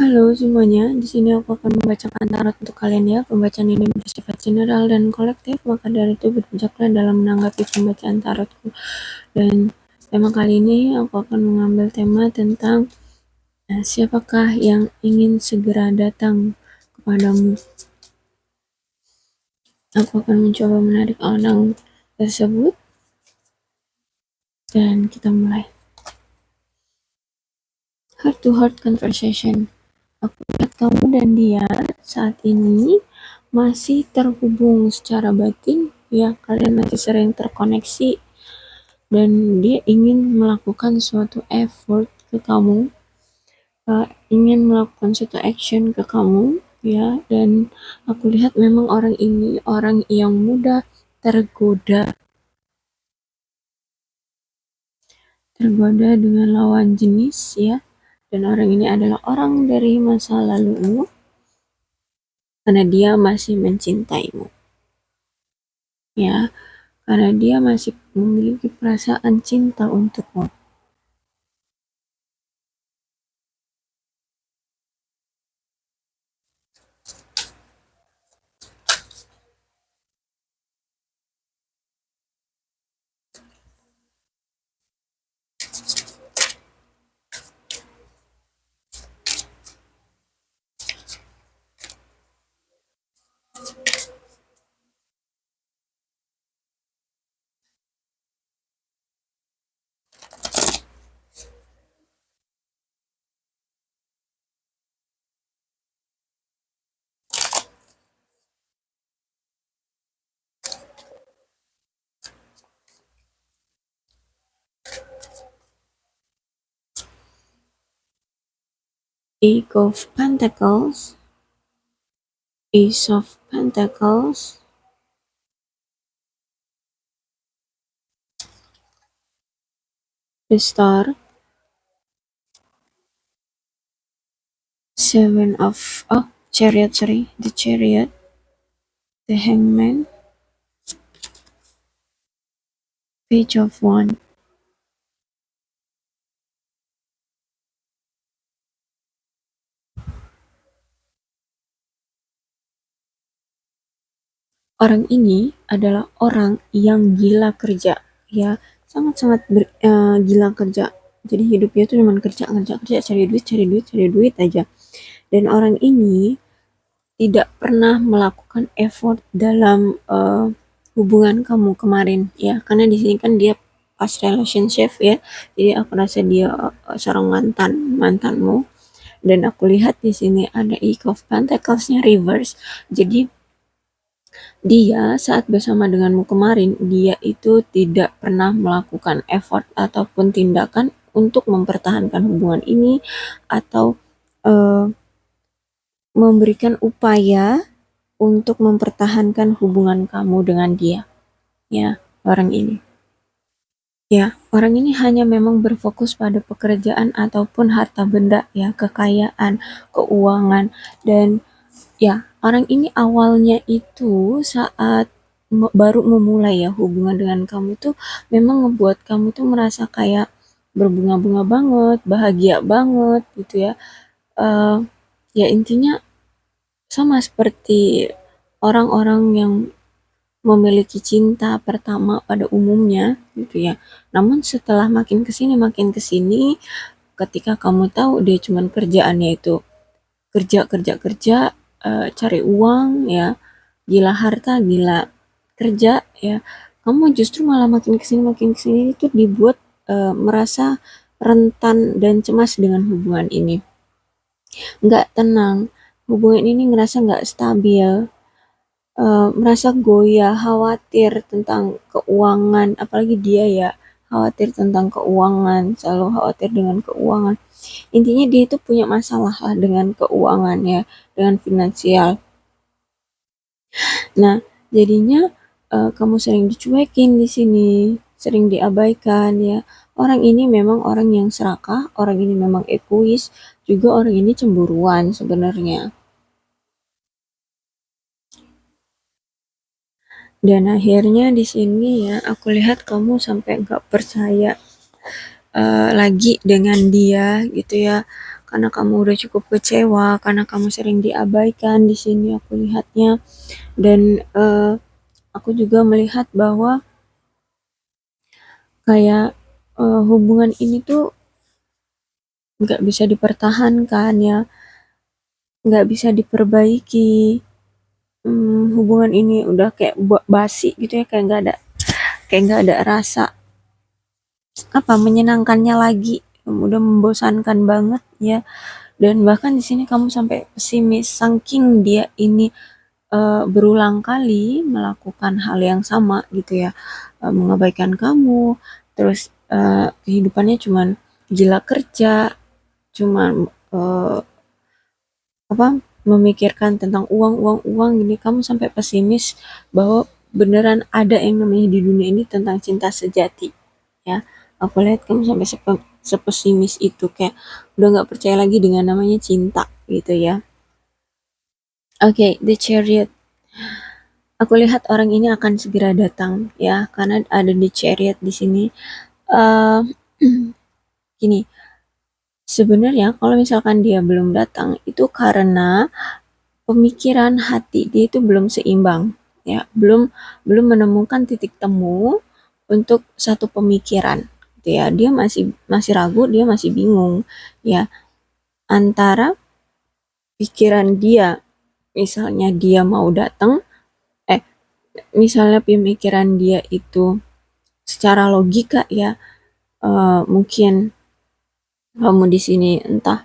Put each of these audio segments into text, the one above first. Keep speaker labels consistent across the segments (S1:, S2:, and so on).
S1: Halo semuanya, di sini aku akan membacakan tarot untuk kalian ya. Pembacaan ini bersifat general dan kolektif, maka dari itu berbijaklah dalam menanggapi pembacaan tarotku. Dan tema kali ini aku akan mengambil tema tentang siapakah yang ingin segera datang kepadamu. Aku akan mencoba menarik orang tersebut dan kita mulai. Heart to heart conversation. Aku lihat kamu dan dia saat ini masih terhubung secara batin, ya kalian masih sering terkoneksi dan dia ingin melakukan suatu effort ke kamu, ingin melakukan suatu action ke kamu, ya. Dan aku lihat memang orang ini orang yang mudah tergoda dengan lawan jenis, ya. Dan orang ini adalah orang dari masa lalumu karena dia masih mencintaimu, ya, karena dia masih memiliki perasaan cinta untukmu. Eight of Pentacles, Ace of Pentacles, the Star, Seven of Chariot, the Chariot, the Hangman, Page of Wands. Orang ini adalah orang yang gila kerja, ya, sangat-sangat gila kerja. Jadi hidupnya tuh cuma kerja, cari duit, cari duit aja. Dan orang ini tidak pernah melakukan effort dalam hubungan kamu kemarin, ya, karena di sini kan dia past relationship, ya. Jadi aku rasa dia seorang mantanmu. Dan aku lihat di sini ada Eight of Pentacles-nya reverse. Jadi dia saat bersama denganmu kemarin, dia itu tidak pernah melakukan effort ataupun tindakan untuk mempertahankan hubungan ini atau memberikan upaya untuk mempertahankan hubungan kamu dengan dia, ya, orang ini. Ya, orang ini hanya memang berfokus pada pekerjaan ataupun harta benda, ya, kekayaan, keuangan. Dan ya, orang ini awalnya itu saat baru memulai ya hubungan dengan kamu itu memang ngebuat kamu tuh merasa kayak berbunga-bunga banget, bahagia banget gitu ya. Ya intinya sama seperti orang-orang yang memiliki cinta pertama pada umumnya gitu ya. Namun setelah makin kesini, ketika kamu tahu dia cuman kerjaannya itu kerja kerja kerja, cari uang, ya, gila harta, gila kerja, ya, kamu justru malah makin kesini itu dibuat merasa rentan dan cemas dengan hubungan ini, nggak tenang, hubungan ini ngerasa nggak stabil, merasa goyah, khawatir tentang keuangan, apalagi dia ya khawatir tentang keuangan, selalu khawatir dengan keuangan. Intinya dia itu punya masalah lah dengan keuangan, ya, dengan finansial. Nah, jadinya kamu sering dicuekin di sini, sering diabaikan, ya. Orang ini memang orang yang serakah, orang ini memang egois, juga orang ini cemburuan sebenarnya. Dan akhirnya di sini ya, aku lihat kamu sampai nggak percaya lagi dengan dia gitu ya, karena kamu udah cukup kecewa, karena kamu sering diabaikan di sini aku lihatnya. Dan aku juga melihat bahwa kayak hubungan ini tuh nggak bisa dipertahankan ya, nggak bisa diperbaiki. Hubungan ini udah kayak basi gitu ya, kayak nggak ada rasa apa menyenangkannya lagi, udah membosankan banget ya. Dan bahkan di sini kamu sampai pesimis saking dia ini berulang kali melakukan hal yang sama gitu ya, mengabaikan kamu, terus kehidupannya cuman gila kerja, cuman apa memikirkan tentang uang uang uang gini. Kamu sampai pesimis bahwa beneran ada yang namanya di dunia ini tentang cinta sejati ya. Aku lihat kamu sampai sepesimis itu, kayak udah nggak percaya lagi dengan namanya cinta gitu ya. Oke, The Chariot. Aku lihat orang ini akan segera datang ya, karena ada The Chariot di sini. Eh Gini, sebenarnya kalau misalkan dia belum datang itu karena pemikiran hati dia itu belum seimbang ya, belum belum menemukan titik temu untuk satu pemikiran gitu ya. Dia masih masih ragu, dia masih bingung ya, antara pikiran dia, misalnya dia mau datang, eh misalnya pemikiran dia itu secara logika ya, mungkin kamu di sini entah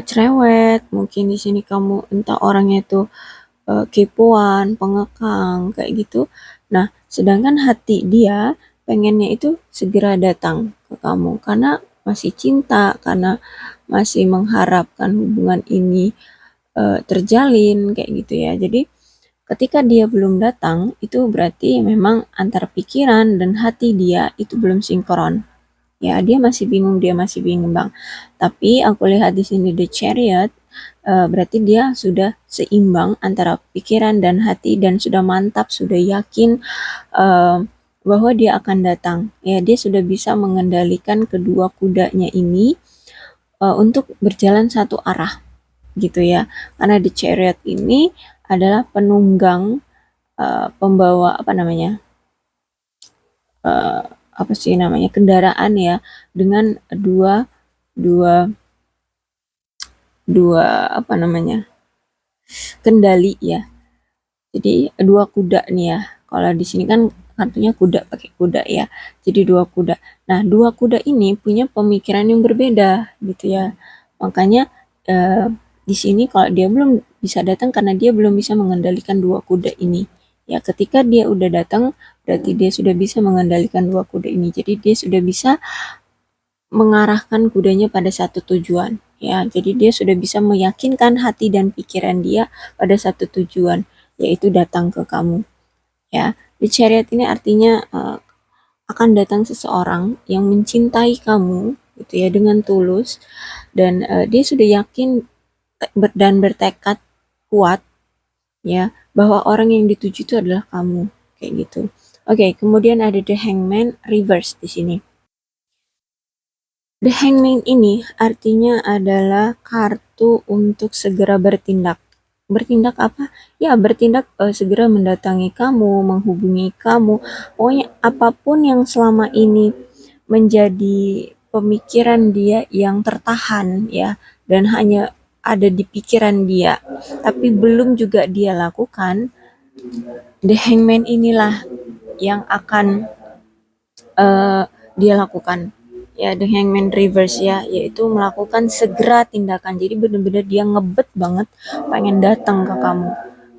S1: cerewet, mungkin di sini kamu entah orangnya itu kepoan, pengekang kayak gitu. Nah, sedangkan hati dia pengennya itu segera datang ke kamu karena masih cinta, karena masih mengharapkan hubungan ini terjalin kayak gitu ya. Jadi ketika dia belum datang itu berarti memang antara pikiran dan hati dia itu belum sinkron. Ya, dia masih bingung, dia masih bimbang. Tapi aku lihat di sini The Chariot, berarti dia sudah seimbang antara pikiran dan hati dan sudah mantap, sudah yakin bahwa dia akan datang. Ya, dia sudah bisa mengendalikan kedua kudanya ini untuk berjalan satu arah gitu ya. Karena The Chariot ini adalah penunggang, pembawa apa namanya? eh, apa sih namanya, kendaraan ya, dengan dua dua dua apa namanya, kendali ya. Jadi dua kuda nih ya. Kalau di sini kan kartunya kuda, pakai kuda ya. Jadi dua kuda. Nah, dua kuda ini punya pemikiran yang berbeda gitu ya. Makanya eh, di sini kalau dia belum bisa datang karena dia belum bisa mengendalikan dua kuda ini. Ya, ketika dia udah datang berarti dia sudah bisa mengendalikan dua kuda ini. Jadi dia sudah bisa mengarahkan kudanya pada satu tujuan. Ya, jadi dia sudah bisa meyakinkan hati dan pikiran dia pada satu tujuan, yaitu datang ke kamu. Ya, di chariot ini artinya akan datang seseorang yang mencintai kamu, gitu ya, dengan tulus, dan dia sudah yakin dan bertekad kuat, ya, bahwa orang yang dituju itu adalah kamu, kayak gitu. Oke, kemudian ada the Hangman reverse di sini. The Hangman ini artinya adalah kartu untuk segera bertindak. Bertindak apa? Ya, bertindak segera mendatangi kamu, menghubungi kamu. Pokoknya apapun yang selama ini menjadi pemikiran dia yang tertahan ya, dan hanya ada di pikiran dia, tapi belum juga dia lakukan. The Hangman inilah yang akan dia lakukan ya, The Hangman Reverse ya, yaitu melakukan segera tindakan. Jadi bener-bener dia ngebet banget pengen datang ke kamu,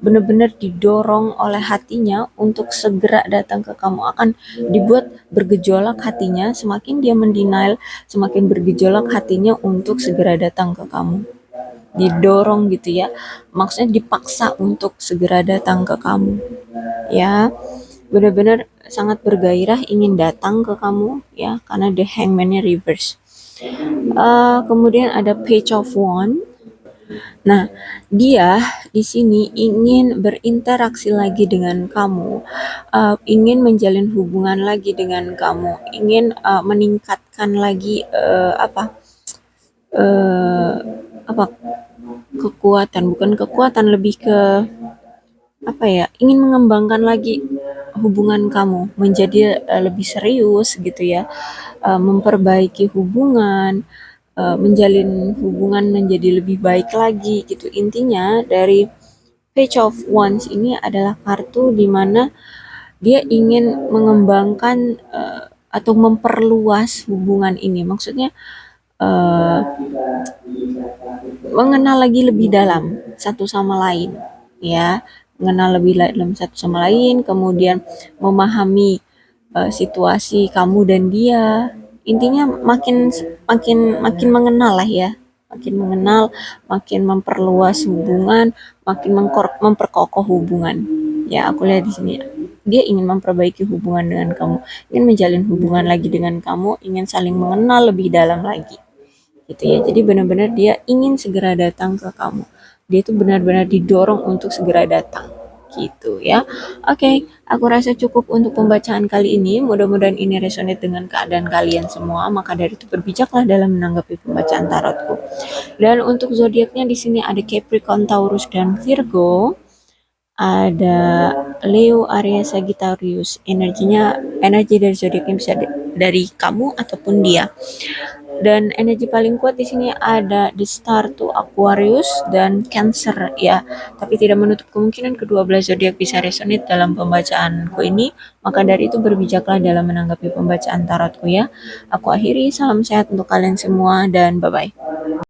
S1: bener-bener didorong oleh hatinya untuk segera datang ke kamu, akan dibuat bergejolak hatinya, semakin dia mendenial semakin bergejolak hatinya untuk segera datang ke kamu, didorong gitu ya, maksudnya dipaksa untuk segera datang ke kamu ya, benar-benar sangat bergairah ingin datang ke kamu ya, karena the hangman-nya reverse. Kemudian ada page of wand. Nah, dia di sini ingin berinteraksi lagi dengan kamu, ingin menjalin hubungan lagi dengan kamu, ingin meningkatkan lagi eh, apa kekuatan, bukan kekuatan, lebih ke apa ya, ingin mengembangkan lagi hubungan kamu menjadi lebih serius gitu ya, memperbaiki hubungan, menjalin hubungan menjadi lebih baik lagi gitu. Intinya dari Page of Wands ini adalah kartu di mana dia ingin mengembangkan atau memperluas hubungan ini. Maksudnya eh, mengenal lagi lebih dalam satu sama lain, ya, mengenal lebih dalam satu sama lain, kemudian memahami situasi kamu dan dia. Intinya makin makin makin mengenal lah ya, makin mengenal, makin memperluas hubungan, makin memperkokoh hubungan. Ya, aku lihat di sini dia ingin memperbaiki hubungan dengan kamu, ingin menjalin hubungan lagi dengan kamu, ingin saling mengenal lebih dalam lagi gitu ya. Jadi benar-benar dia ingin segera datang ke kamu. Dia itu benar-benar didorong untuk segera datang gitu ya. Oke, aku rasa cukup untuk pembacaan kali ini. Mudah-mudahan ini resonate dengan keadaan kalian semua. Maka dari itu berbijaklah dalam menanggapi pembacaan tarotku. Dan untuk zodiaknya di sini ada Capricorn, Taurus dan Virgo. Ada Leo, Aries, Sagittarius. Energi dari zodiaknya bisa dari kamu ataupun dia. Dan energi paling kuat di sini ada The Star to Aquarius dan Cancer ya. Tapi tidak menutup kemungkinan kedua belah zodiak bisa resonate dalam pembacaanku ini. Maka dari itu berbijaklah dalam menanggapi pembacaan tarotku ya. Aku akhiri, salam sehat untuk kalian semua dan bye-bye.